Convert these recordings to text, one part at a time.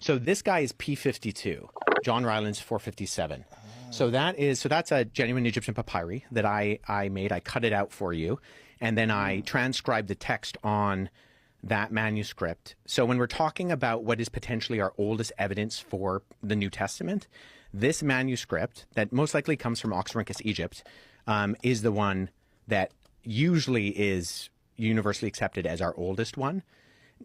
So this guy is P52, John Ryland's 457. So that's a genuine Egyptian papyri that I made. I cut it out for you, and then I transcribed the text on that manuscript. So when we're talking about what is potentially our oldest evidence for the New Testament, this manuscript that most likely comes from Oxyrhynchus, Egypt, is the one that usually is universally accepted as our oldest one.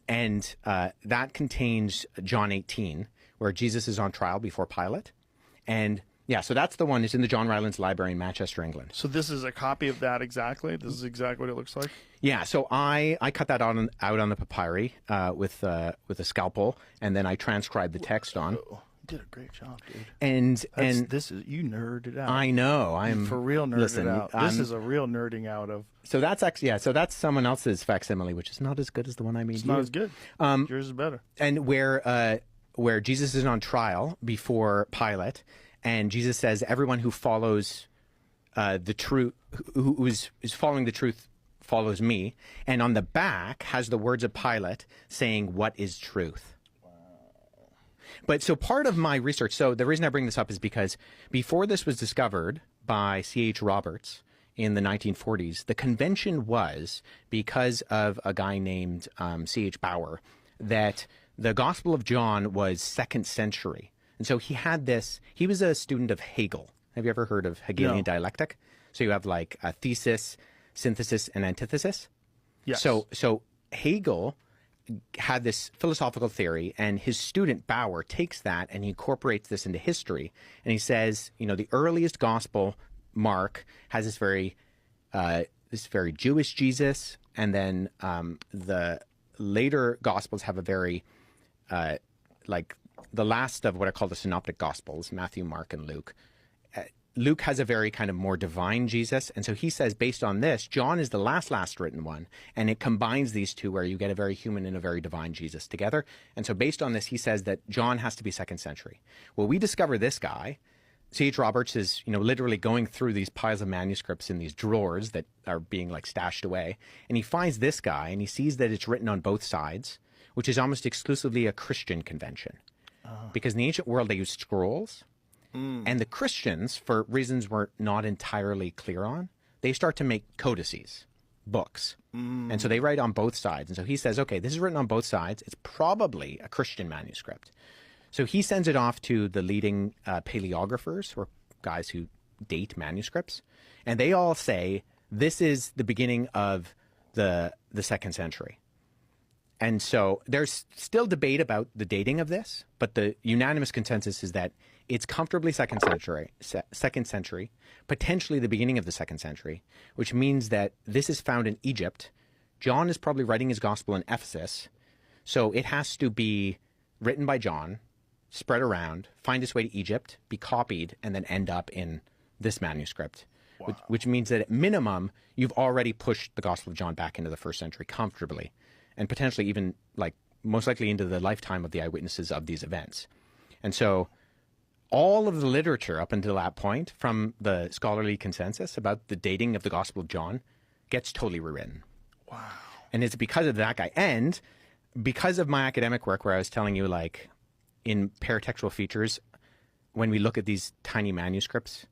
And that contains John 18, where Jesus is on trial before Pilate. And yeah, so that's the one. It's in the John Rylands Library in Manchester, England. So this is a copy of that exactly? This is exactly what it looks like? Yeah, so I cut that out on the papyri with a scalpel, and then I transcribed the text on. You did a great job, dude. And this is, you nerded out. I know. I'm for real nerded out. This is a real nerding out of. So that's actually, yeah, so that's someone else's facsimile, which is not as good as the one I made. It's not as good. Yours is better. And where Jesus is on trial before Pilate, and Jesus says, everyone who follows the truth, who is following the truth, follows me. And on the back has the words of Pilate saying, what is truth? Wow. But so part of my research, so the reason I bring this up is because before this was discovered by C.H. Roberts in the 1940s, the convention was, because of a guy named C.H. Bauer, that the Gospel of John was 2nd century. And so he had this, he was a student of Hegel. Have you ever heard of Hegelian dialectic? So you have like a thesis, synthesis, and antithesis. Yes. So Hegel had this philosophical theory, and his student Bauer takes that and he incorporates this into history. And he says, you know, the earliest gospel, Mark, has this very Jewish Jesus, and then the later gospels have a very the last of what are called the synoptic gospels, Matthew, Mark, and Luke. Luke has a very kind of more divine Jesus. And so he says, based on this, John is the last written one. And it combines these two where you get a very human and a very divine Jesus together. And so based on this, he says that John has to be 2nd century. Well, we discover this guy. C.H. Roberts is, you know, literally going through these piles of manuscripts in these drawers that are being like stashed away. And he finds this guy and he sees that it's written on both sides, which is almost exclusively a Christian convention. Because in the ancient world, they used scrolls. And the Christians, for reasons we're not entirely clear on, they start to make codices, books. And so they write on both sides. And so he says, okay, this is written on both sides. It's probably a Christian manuscript. So he sends it off to the leading paleographers, or guys who date manuscripts. And they all say, this is the beginning of the 2nd century. And so there's still debate about the dating of this, but the unanimous consensus is that it's comfortably 2nd century, potentially the beginning of the 2nd century, which means that this is found in Egypt. John is probably writing his gospel in Ephesus, so it has to be written by John, spread around, find its way to Egypt, be copied, and then end up in this manuscript. Wow. Which means that at minimum, you've already pushed the Gospel of John back into the 1st century comfortably, and potentially even, like, most likely into the lifetime of the eyewitnesses of these events. And so all of the literature up until that point from the scholarly consensus about the dating of the Gospel of John gets totally rewritten. Wow. And it's because of that guy. And because of my academic work where I was telling you, like, in paratextual features, when we look at these tiny manuscripts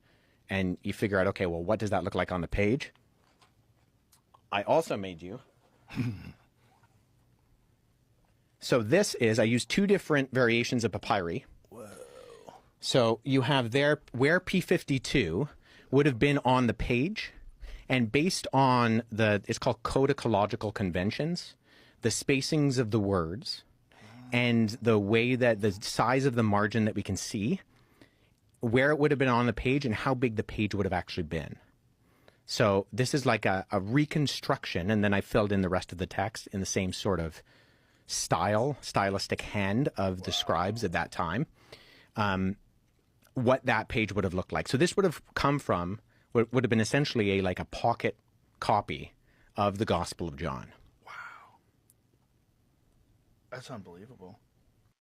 and you figure out, okay, well, what does that look like on the page? I also made you... So this is, I used 2 different variations of papyri. Whoa. So you have there where P52 would have been on the page, and based on it's called codicological conventions, the spacings of the words, and the way that the size of the margin that we can see, where it would have been on the page and how big the page would have actually been. So this is like a reconstruction, and then I filled in the rest of the text in the same sort of stylistic hand of the scribes at that time, what that page would have looked like. So this would have come from, would have been essentially a pocket copy of the Gospel of John. Wow. That's unbelievable.